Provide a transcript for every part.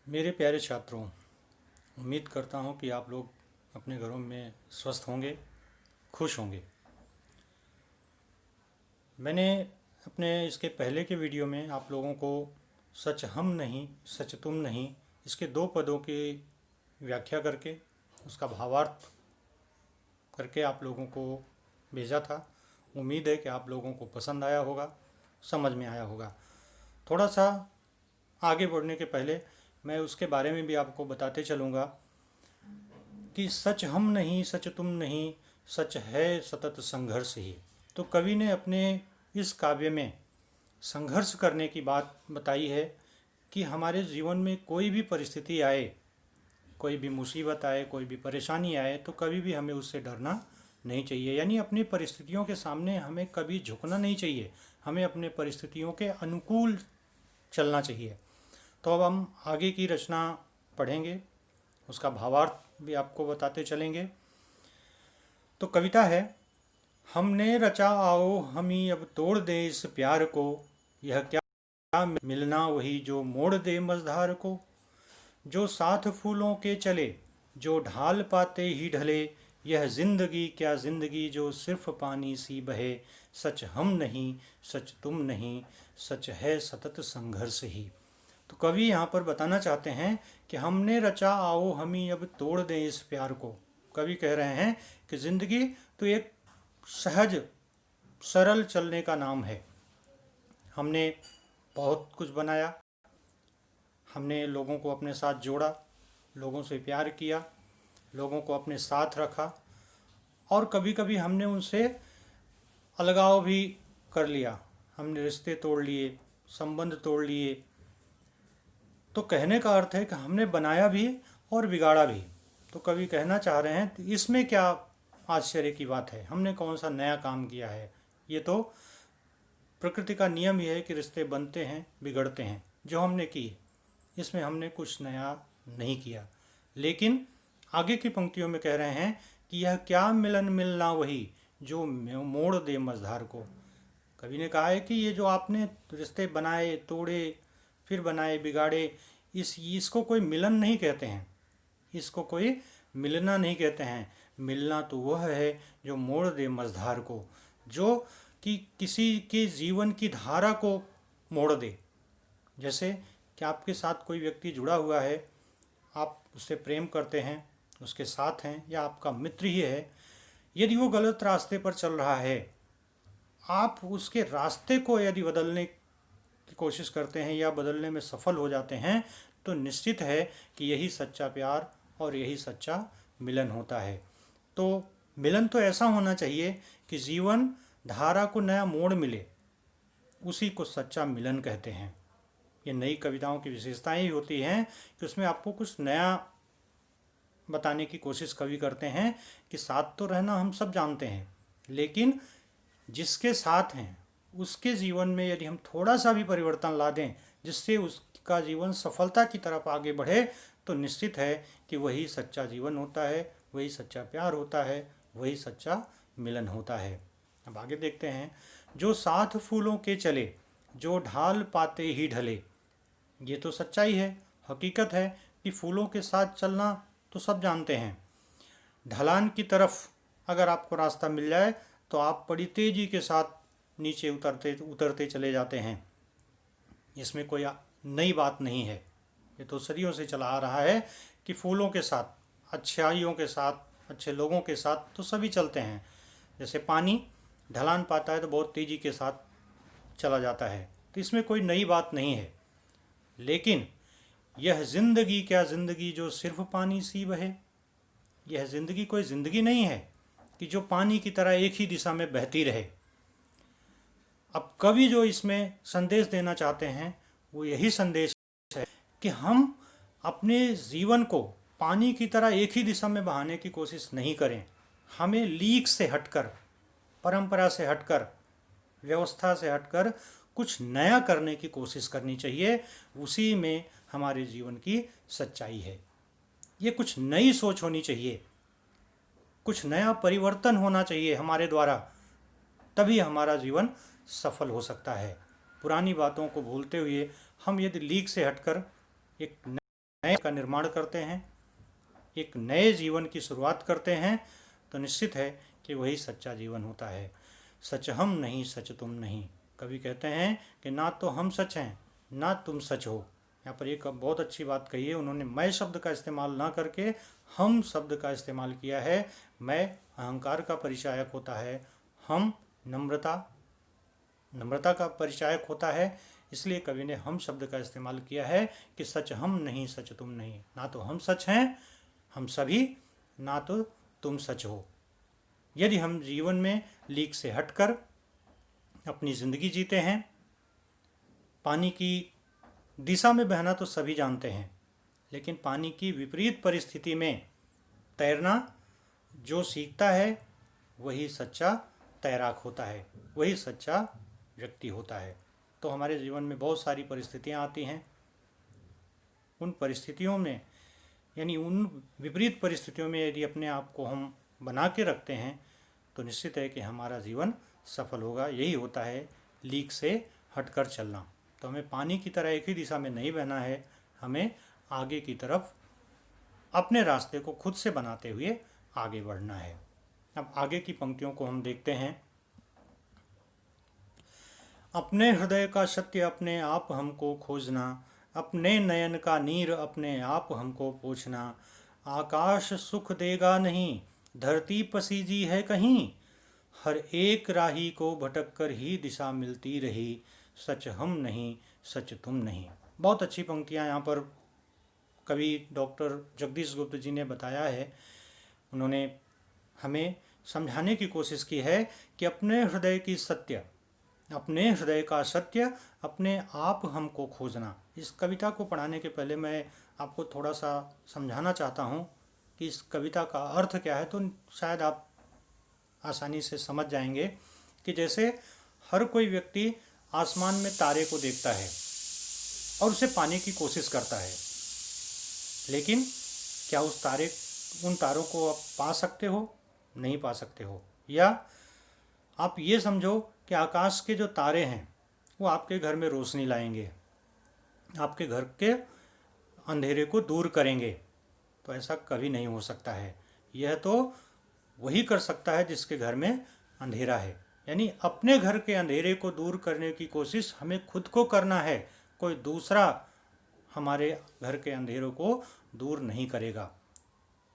मेरे प्यारे छात्रों, उम्मीद करता हूँ कि आप लोग अपने घरों में स्वस्थ होंगे, खुश होंगे। मैंने अपने इसके पहले के वीडियो में आप लोगों को सच हम नहीं सच तुम नहीं इसके दो पदों की व्याख्या करके उसका भावार्थ करके आप लोगों को भेजा था। उम्मीद है कि आप लोगों को पसंद आया होगा, समझ में आया होगा। थोड़ा सा आगे बढ़ने के पहले मैं उसके बारे में भी आपको बताते चलूँगा कि सच हम नहीं सच तुम नहीं, सच है सतत संघर्ष ही। तो कवि ने अपने इस काव्य में संघर्ष करने की बात बताई है कि हमारे जीवन में कोई भी परिस्थिति आए, कोई भी मुसीबत आए, कोई भी परेशानी आए, तो कभी भी हमें उससे डरना नहीं चाहिए। यानी अपनी परिस्थितियों के सामने हमें कभी झुकना नहीं चाहिए, हमें अपने परिस्थितियों के अनुकूल चलना चाहिए। तो अब हम आगे की रचना पढ़ेंगे, उसका भावार्थ भी आपको बताते चलेंगे। तो कविता है, हमने रचा आओ हम ही अब तोड़ दे इस प्यार को, यह क्या मिलना वही जो मोड़ दे मझधार को। जो साथ फूलों के चले, जो ढाल पाते ही ढले, यह जिंदगी क्या जिंदगी जो सिर्फ पानी सी बहे। सच हम नहीं सच तुम नहीं, सच है सतत संघर्ष ही। तो कवि यहाँ पर बताना चाहते हैं कि हमने रचा आओ हम ही अब तोड़ दें इस प्यार को। कवि कह रहे हैं कि जिंदगी तो एक सहज सरल चलने का नाम है। हमने बहुत कुछ बनाया, हमने लोगों को अपने साथ जोड़ा, लोगों से प्यार किया, लोगों को अपने साथ रखा, और कभी कभी हमने उनसे अलगाव भी कर लिया, हमने रिश्ते तोड़ लिए, संबंध तोड़ लिए। तो कहने का अर्थ है कि हमने बनाया भी और बिगाड़ा भी। तो कवि कहना चाह रहे हैं कि इसमें क्या आश्चर्य की बात है, हमने कौन सा नया काम किया है। ये तो प्रकृति का नियम ही है कि रिश्ते बनते हैं बिगड़ते हैं। जो हमने की, इसमें हमने कुछ नया नहीं किया। लेकिन आगे की पंक्तियों में कह रहे हैं कि यह क्या मिलन मिलना वही जो मोड़ दे मझधार को। कवि ने कहा है कि ये जो आपने रिश्ते बनाए, तोड़े, फिर बनाए, बिगाड़े, इसको कोई मिलन नहीं कहते हैं, इसको कोई मिलना नहीं कहते हैं। मिलना तो वह है जो मोड़ दे मझधार को, जो कि किसी के जीवन की धारा को मोड़ दे। जैसे कि आपके साथ कोई व्यक्ति जुड़ा हुआ है, आप उससे प्रेम करते हैं, उसके साथ हैं, या आपका मित्र ही है। यदि वो गलत रास्ते पर चल रहा है, आप उसके रास्ते को यदि बदलने की कोशिश करते हैं या बदलने में सफल हो जाते हैं, तो निश्चित है कि यही सच्चा प्यार और यही सच्चा मिलन होता है। तो मिलन तो ऐसा होना चाहिए कि जीवन धारा को नया मोड़ मिले, उसी को सच्चा मिलन कहते हैं। ये नई कविताओं की विशेषताएं ही होती हैं कि उसमें आपको कुछ नया बताने की कोशिश कवि करते हैं कि साथ तो रहना हम सब जानते हैं, लेकिन जिसके साथ हैं उसके जीवन में यदि हम थोड़ा सा भी परिवर्तन ला दें, जिससे उसका जीवन सफलता की तरफ आगे बढ़े, तो निश्चित है कि वही सच्चा जीवन होता है, वही सच्चा प्यार होता है, वही सच्चा मिलन होता है। अब आगे देखते हैं, जो साथ फूलों के चले, जो ढाल पाते ही ढले। ये तो सच्चाई है, हकीकत है कि फूलों के साथ चलना तो सब जानते हैं। ढलान की तरफ अगर आपको रास्ता मिल जाए तो आप बड़ी तेज़ी के साथ नीचे उतरते उतरते चले जाते हैं। इसमें कोई नई बात नहीं है, ये तो सदियों से चला आ रहा है कि फूलों के साथ, अच्छाइयों के साथ, अच्छे लोगों के साथ तो सभी चलते हैं। जैसे पानी ढलान पाता है तो बहुत तेज़ी के साथ चला जाता है, तो इसमें कोई नई बात नहीं है। लेकिन यह जिंदगी क्या जिंदगी जो सिर्फ पानी सी बहे। यह जिंदगी कोई जिंदगी नहीं है कि जो पानी की तरह एक ही दिशा में बहती रहे। अब कवि जो इसमें संदेश देना चाहते हैं वो यही संदेश है कि हम अपने जीवन को पानी की तरह एक ही दिशा में बहाने की कोशिश नहीं करें। हमें लीक से हटकर, परंपरा से हटकर, व्यवस्था से हटकर कुछ नया करने की कोशिश करनी चाहिए। उसी में हमारे जीवन की सच्चाई है। ये कुछ नई सोच होनी चाहिए, कुछ नया परिवर्तन होना चाहिए हमारे द्वारा, तभी हमारा जीवन सफल हो सकता है। पुरानी बातों को भूलते हुए हम यदि लीक से हटकर एक नए का निर्माण करते हैं, एक नए जीवन की शुरुआत करते हैं, तो निश्चित है कि वही सच्चा जीवन होता है। सच हम नहीं, सच तुम नहीं। कवि कहते हैं कि ना तो हम सच हैं, ना तुम सच हो। यहाँ पर एक बहुत अच्छी बात कही है उन्होंने, मैं शब्द का इस्तेमाल ना करके हम शब्द का इस्तेमाल किया है। मैं अहंकार का परिचायक होता है, हम नम्रता का परिचायक होता है। इसलिए कवि ने हम शब्द का इस्तेमाल किया है कि सच हम नहीं, सच तुम नहीं। ना तो हम सच हैं हम सभी, ना तो तुम सच हो। यदि हम जीवन में लीक से हटकर अपनी ज़िंदगी जीते हैं, पानी की दिशा में बहना तो सभी जानते हैं, लेकिन पानी की विपरीत परिस्थिति में तैरना जो सीखता है वही सच्चा तैराक होता है, वही सच्चा व्यक्ति होता है। तो हमारे जीवन में बहुत सारी परिस्थितियाँ आती हैं, उन परिस्थितियों में यानी उन विपरीत परिस्थितियों में यदि अपने आप को हम बना के रखते हैं तो निश्चित है कि हमारा जीवन सफल होगा। यही होता है लीक से हटकर चलना। तो हमें पानी की तरह एक ही दिशा में नहीं बहना है, हमें आगे की तरफ अपने रास्ते को खुद से बनाते हुए आगे बढ़ना है। अब आगे की पंक्तियों को हम देखते हैं। अपने हृदय का सत्य अपने आप हमको खोजना, अपने नयन का नीर अपने आप हमको पोंछना। आकाश सुख देगा नहीं, धरती पसीजी है कहीं, हर एक राही को भटक कर ही दिशा मिलती रही। सच हम नहीं, सच तुम नहीं। बहुत अच्छी पंक्तियाँ यहाँ पर कवि डॉक्टर जगदीश गुप्त जी ने बताया है। उन्होंने हमें समझाने की कोशिश की है कि अपने हृदय का सत्य अपने आप हमको खोजना। इस कविता को पढ़ाने के पहले मैं आपको थोड़ा सा समझाना चाहता हूँ कि इस कविता का अर्थ क्या है, तो शायद आप आसानी से समझ जाएंगे कि जैसे हर कोई व्यक्ति आसमान में तारे को देखता है और उसे पाने की कोशिश करता है, लेकिन क्या उन तारों को आप पा सकते हो? नहीं पा सकते हो। या आप ये समझो कि आकाश के जो तारे हैं वो आपके घर में रोशनी लाएंगे, आपके घर के अंधेरे को दूर करेंगे, तो ऐसा कभी नहीं हो सकता है। यह तो वही कर सकता है जिसके घर में अंधेरा है। यानी अपने घर के अंधेरे को दूर करने की कोशिश हमें खुद को करना है, कोई दूसरा हमारे घर के अंधेरों को दूर नहीं करेगा।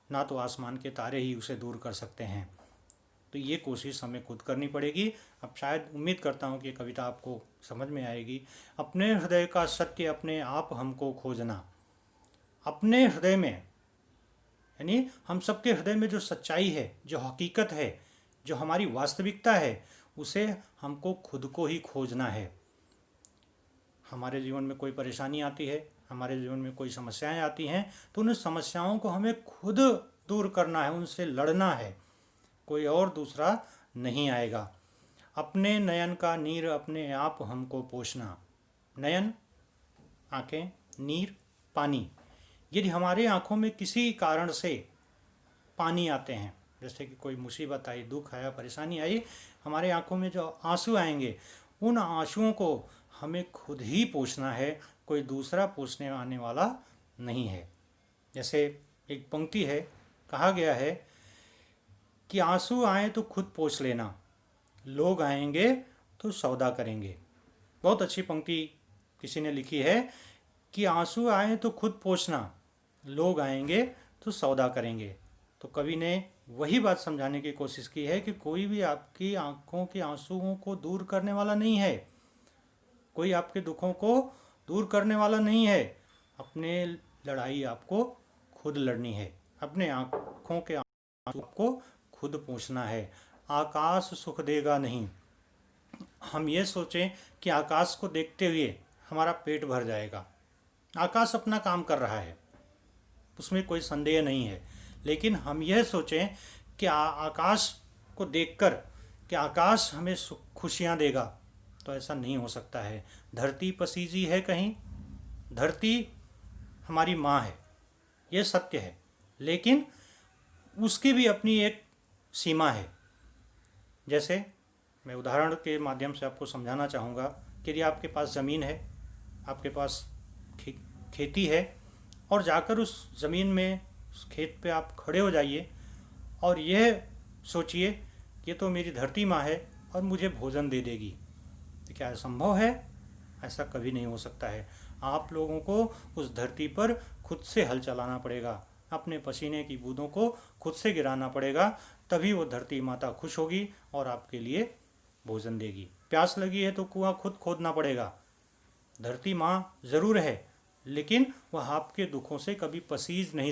ना तो आसमान के तारे ही उसे दूर कर सकते हैं, तो ये कोशिश हमें खुद करनी पड़ेगी। अब शायद उम्मीद करता हूँ कि ये कविता आपको समझ में आएगी। अपने हृदय का सत्य अपने आप हमको खोजना। अपने हृदय में यानी हम सबके हृदय में जो सच्चाई है, जो हकीकत है, जो हमारी वास्तविकता है, उसे हमको खुद को ही खोजना है। हमारे जीवन में कोई परेशानी आती है, हमारे जीवन में कोई समस्याएं आती हैं, तो उन समस्याओं को हमें खुद दूर करना है, उनसे लड़ना है, कोई और दूसरा नहीं आएगा। अपने नयन का नीर अपने आप हमको पोंछना। नयन आँखें, नीर पानी। यदि हमारे आँखों में किसी कारण से पानी आते हैं, जैसे कि कोई मुसीबत आई, दुख आया, परेशानी आई, हमारे आँखों में जो आंसू आएंगे, उन आंसुओं को हमें खुद ही पोंछना है, कोई दूसरा पोंछने आने वाला नहीं है। जैसे एक पंक्ति है, कहा गया है कि आंसू आए तो खुद पोंछ लेना, लोग आएंगे तो सौदा करेंगे। बहुत अच्छी पंक्ति किसी ने लिखी है कि आंसू आए तो खुद पोंछना, लोग आएंगे तो सौदा करेंगे। तो कवि ने वही बात समझाने की कोशिश की है कि कोई भी आपकी आंखों के आंसुओं को दूर करने वाला नहीं है, कोई आपके दुखों को दूर करने वाला नहीं है। अपने लड़ाई आपको खुद लड़नी है, अपने आंखों के आंसू को खुद पोंछना है। आकाश सुख देगा नहीं। हम ये सोचें कि आकाश को देखते हुए हमारा पेट भर जाएगा। आकाश अपना काम कर रहा है, उसमें कोई संदेह नहीं है, लेकिन हम यह सोचें कि आकाश को देखकर कि आकाश हमें खुशियाँ देगा, तो ऐसा नहीं हो सकता है। धरती पसीजी है कहीं, धरती हमारी माँ है, ये सत्य है, लेकिन उसकी भी अपनी एक सीमा है। जैसे मैं उदाहरण के माध्यम से आपको समझाना चाहूँगा कि यदि आपके पास ज़मीन है, आपके पास खेती है, और जाकर उस ज़मीन में, उस खेत पे आप खड़े हो जाइए और यह सोचिए ये तो मेरी धरती माँ है और मुझे भोजन दे देगी। तो क्या संभव है? ऐसा कभी नहीं हो सकता है। आप लोगों को उस धरती पर खुद से हल चलाना पड़ेगा, अपने पसीने की बूंदों को खुद से गिराना पड़ेगा, तभी वो धरती माता खुश होगी और आपके लिए भोजन देगी। प्यास लगी है तो कुआं खुद खोदना पड़ेगा। धरती माँ ज़रूर है, लेकिन वह आपके दुखों से कभी पसीज नहीं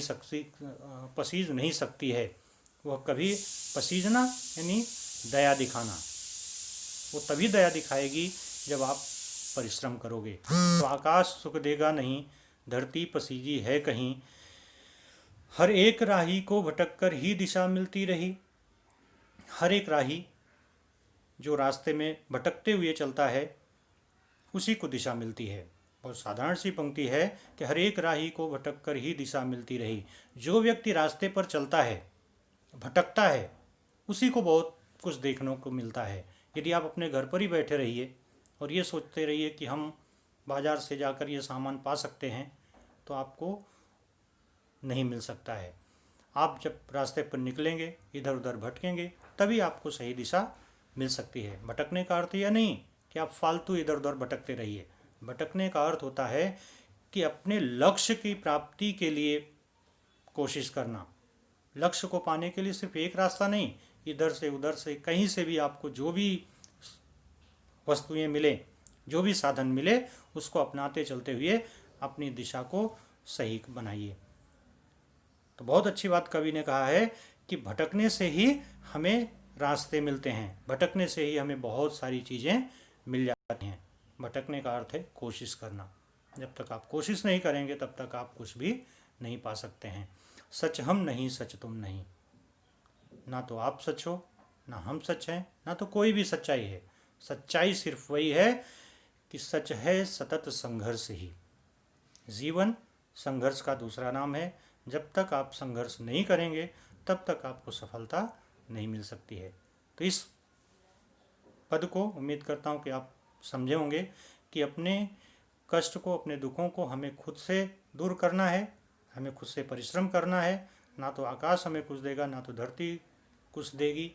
सकती है। वह कभी पसीजना यानी दया दिखाना, वो तभी दया दिखाएगी जब आप परिश्रम करोगे। तो आकाश सुख देगा नहीं, धरती पसीजी है कहीं, हर एक राही को भटक कर ही दिशा मिलती रही। हर एक राही जो रास्ते में भटकते हुए चलता है उसी को दिशा मिलती है। बहुत साधारण सी पंक्ति है कि हर एक राही को भटक कर ही दिशा मिलती रही। जो व्यक्ति रास्ते पर चलता है, भटकता है, उसी को बहुत कुछ देखने को मिलता है। यदि आप अपने घर पर ही बैठे रहिए और ये सोचते रहिए कि हम बाज़ार से जाकर ये सामान पा सकते हैं, तो आपको नहीं मिल सकता है। आप जब रास्ते पर निकलेंगे, इधर उधर भटकेंगे, तभी आपको सही दिशा मिल सकती है। भटकने का अर्थ यह नहीं कि आप फालतू इधर उधर भटकते रहिए। भटकने का अर्थ होता है कि अपने लक्ष्य की प्राप्ति के लिए कोशिश करना। लक्ष्य को पाने के लिए सिर्फ एक रास्ता नहीं, इधर से उधर से कहीं से भी आपको जो भी वस्तुएं मिले, जो भी साधन मिले, उसको अपनाते चलते हुए अपनी दिशा को सही बनाइए। तो बहुत अच्छी बात कवि ने कहा है कि भटकने से ही हमें रास्ते मिलते हैं, भटकने से ही हमें बहुत सारी चीज़ें मिल जाती हैं। भटकने का अर्थ है कोशिश करना। जब तक आप कोशिश नहीं करेंगे तब तक आप कुछ भी नहीं पा सकते हैं। सच हम नहीं, सच तुम नहीं। ना तो आप सच हो, ना हम सच हैं, ना तो कोई भी सच्चाई है। सच्चाई सिर्फ वही है कि सच है सतत संघर्ष ही। जीवन संघर्ष का दूसरा नाम है। जब तक आप संघर्ष नहीं करेंगे तब तक आपको सफलता नहीं मिल सकती है। तो इस पद को उम्मीद करता हूँ कि आप समझे होंगे कि अपने कष्ट को, अपने दुखों को हमें खुद से दूर करना है, हमें खुद से परिश्रम करना है। ना तो आकाश हमें कुछ देगा, ना तो धरती कुछ देगी,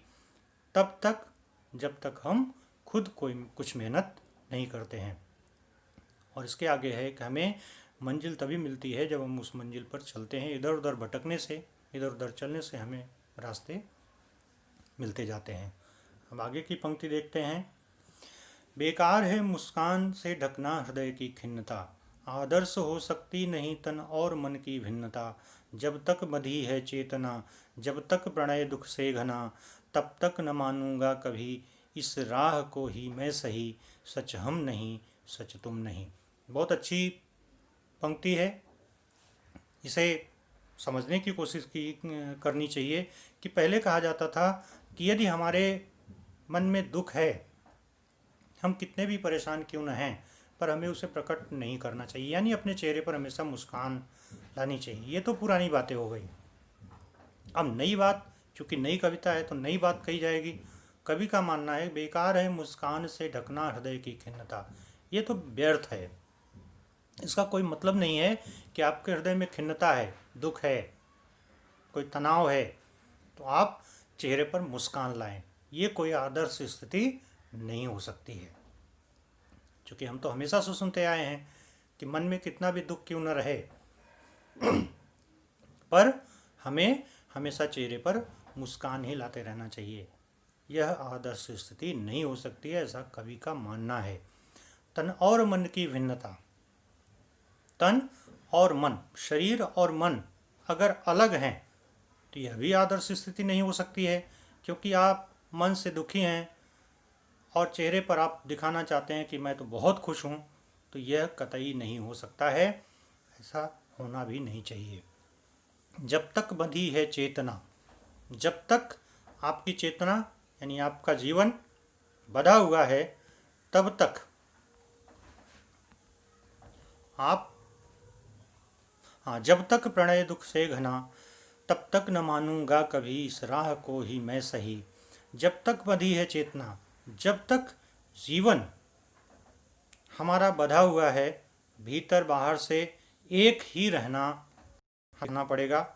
तब तक जब तक हम खुद कोई कुछ मेहनत नहीं करते हैं। और इसके आगे है कि हमें मंजिल तभी मिलती है जब हम उस मंजिल पर चलते हैं। इधर उधर भटकने से, इधर उधर चलने से हमें रास्ते मिलते जाते हैं। अब आगे की पंक्ति देखते हैं। बेकार है मुस्कान से ढकना हृदय की खिन्नता, आदर्श हो सकती नहीं तन और मन की भिन्नता। जब तक बंधी है चेतना, जब तक प्रणय दुख से घना, तब तक न मानूंगा कभी इस राह को ही मैं सही। सच हम नहीं, सच तुम नहीं। बहुत अच्छी पंक्ति है। इसे समझने की कोशिश करनी चाहिए कि पहले कहा जाता था कि यदि हमारे मन में दुख है, हम कितने भी परेशान क्यों न हैं, पर हमें उसे प्रकट नहीं करना चाहिए, यानी अपने चेहरे पर हमेशा मुस्कान लानी चाहिए। ये तो पुरानी बातें हो गई। अब नई बात, चूँकि नई कविता है तो नई बात कही जाएगी। कवि का मानना है बेकार है मुस्कान से ढकना हृदय की खिन्नता। ये तो व्यर्थ है। इसका कोई मतलब नहीं है कि आपके हृदय में खिन्नता है, दुख है, कोई तनाव है, तो आप चेहरे पर मुस्कान लाएं। ये कोई आदर्श स्थिति नहीं हो सकती है। क्योंकि हम तो हमेशा से सुनते आए हैं कि मन में कितना भी दुख क्यों न रहे, पर हमें हमेशा चेहरे पर मुस्कान ही लाते रहना चाहिए। यह आदर्श स्थिति नहीं हो सकती है, ऐसा कवि का मानना है। तन और मन की भिन्नता। तन और मन, शरीर और मन अगर अलग हैं तो यह भी आदर्श स्थिति नहीं हो सकती है। क्योंकि आप मन से दुखी हैं और चेहरे पर आप दिखाना चाहते हैं कि मैं तो बहुत खुश हूँ, तो यह कतई नहीं हो सकता है, ऐसा होना भी नहीं चाहिए। जब तक बंधी है चेतना, जब तक आपकी चेतना यानी आपका जीवन बंधा हुआ है, तब तक आप, जब तक प्रणय दुख से घना, तब तक न मानूंगा कभी इस राह को ही मैं सही। जब तक बंधी है चेतना, जब तक जीवन हमारा बंधा हुआ है, भीतर बाहर से एक ही रहना करना पड़ेगा।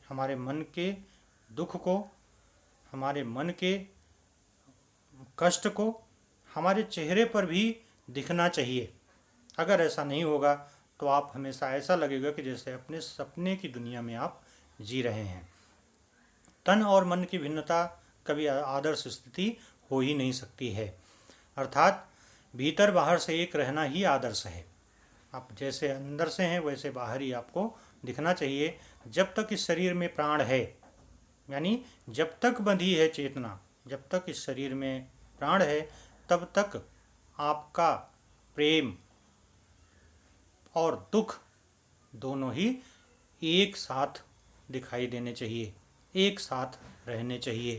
हमारे मन के दुख को, हमारे मन के कष्ट को हमारे चेहरे पर भी दिखना चाहिए। अगर ऐसा नहीं होगा तो आप हमेशा ऐसा लगेगा कि जैसे अपने सपने की दुनिया में आप जी रहे हैं। तन और मन की भिन्नता कभी आदर्श स्थिति हो ही नहीं सकती है। अर्थात भीतर बाहर से एक रहना ही आदर्श है। आप जैसे अंदर से हैं वैसे बाहर ही आपको दिखना चाहिए। जब तक इस शरीर में प्राण है, यानी जब तक बंधी है चेतना, जब तक इस शरीर में प्राण है, तब तक आपका प्रेम और दुख दोनों ही एक साथ दिखाई देने चाहिए, एक साथ रहने चाहिए।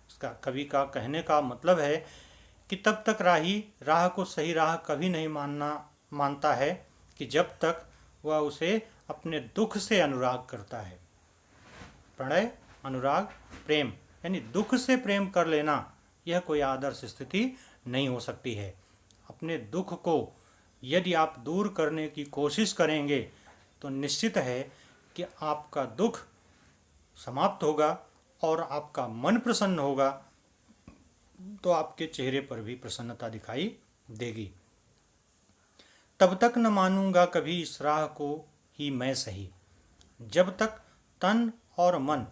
इसका कवि का कहने का मतलब है कि तब तक राही राह को सही राह कभी नहीं मानता है कि जब तक वह उसे अपने दुख से अनुराग करता है। प्रणय, अनुराग, प्रेम, यानी दुख से प्रेम कर लेना, यह कोई आदर्श स्थिति नहीं हो सकती है। अपने दुख को यदि आप दूर करने की कोशिश करेंगे तो निश्चित है कि आपका दुख समाप्त होगा और आपका मन प्रसन्न होगा, तो आपके चेहरे पर भी प्रसन्नता दिखाई देगी। तब तक न मानूंगा कभी इस राह को ही मैं सही, जब तक तन और मन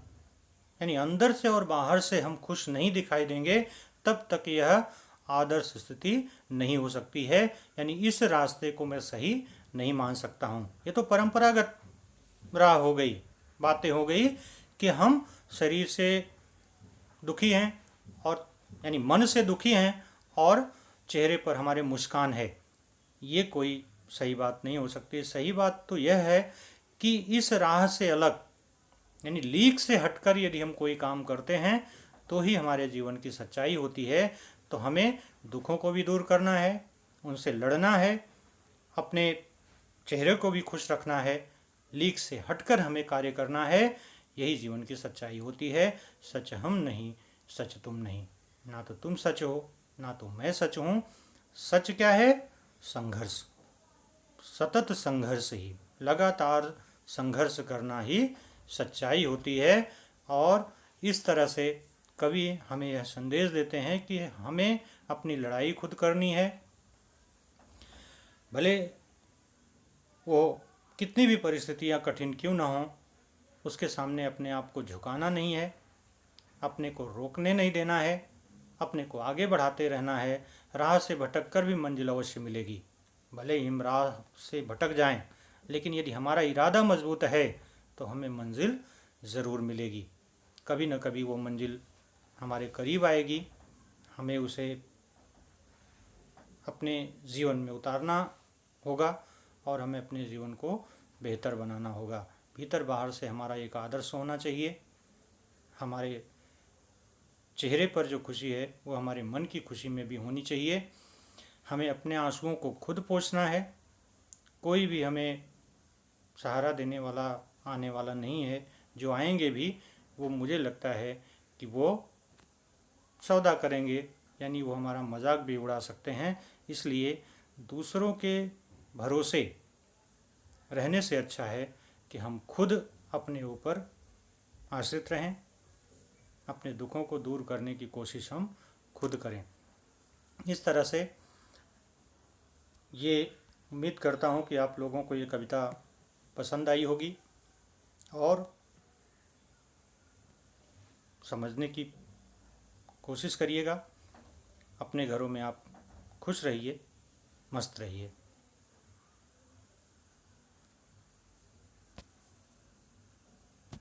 यानी अंदर से और बाहर से हम खुश नहीं दिखाई देंगे, तब तक यह आदर्श स्थिति नहीं हो सकती है। यानी इस रास्ते को मैं सही नहीं मान सकता हूँ। ये तो परंपरागत राह हो गई, बातें हो गई कि हम शरीर से दुखी हैं और यानी मन से दुखी हैं और चेहरे पर हमारे मुस्कान है। ये कोई सही बात नहीं हो सकती। सही बात तो यह है कि इस राह से अलग यानी लीक से हटकर यदि हम कोई काम करते हैं तो ही हमारे जीवन की सच्चाई होती है। तो हमें दुखों को भी दूर करना है, उनसे लड़ना है, अपने चेहरे को भी खुश रखना है, लीक से हटकर हमें कार्य करना है। यही जीवन की सच्चाई होती है। सच हम नहीं, सच तुम नहीं। ना तो तुम सच हो, ना तो मैं सच हूँ। सच क्या है? संघर्ष, सतत संघर्ष ही, लगातार संघर्ष करना ही सच्चाई होती है। और इस तरह से कवि हमें यह संदेश देते हैं कि हमें अपनी लड़ाई खुद करनी है। भले वो कितनी भी परिस्थितियां कठिन क्यों ना हों, उसके सामने अपने आप को झुकाना नहीं है, अपने को रोकने नहीं देना है, अपने को आगे बढ़ाते रहना है। राह से भटक कर भी मंजिल अवश्य मिलेगी। भले ही हम राह से भटक जाएं, लेकिन यदि हमारा इरादा मजबूत है तो हमें मंजिल ज़रूर मिलेगी। कभी न कभी वो मंजिल हमारे करीब आएगी। हमें उसे अपने जीवन में उतारना होगा और हमें अपने जीवन को बेहतर बनाना होगा। भीतर बाहर से हमारा एक आदर्श होना चाहिए। हमारे चेहरे पर जो खुशी है वो हमारे मन की खुशी में भी होनी चाहिए। हमें अपने आंसुओं को खुद पोंछना है। कोई भी हमें सहारा देने वाला आने वाला नहीं है। जो आएंगे भी वो मुझे लगता है कि वो सौदा करेंगे, यानी वो हमारा मजाक भी उड़ा सकते हैं। इसलिए दूसरों के भरोसे रहने से अच्छा है कि हम खुद अपने ऊपर आश्रित रहें, अपने दुखों को दूर करने की कोशिश हम खुद करें। इस तरह से ये उम्मीद करता हूँ कि आप लोगों को ये कविता पसंद आई होगी और समझने की कोशिश करिएगा। अपने घरों में आप खुश रहिए, मस्त रहिए।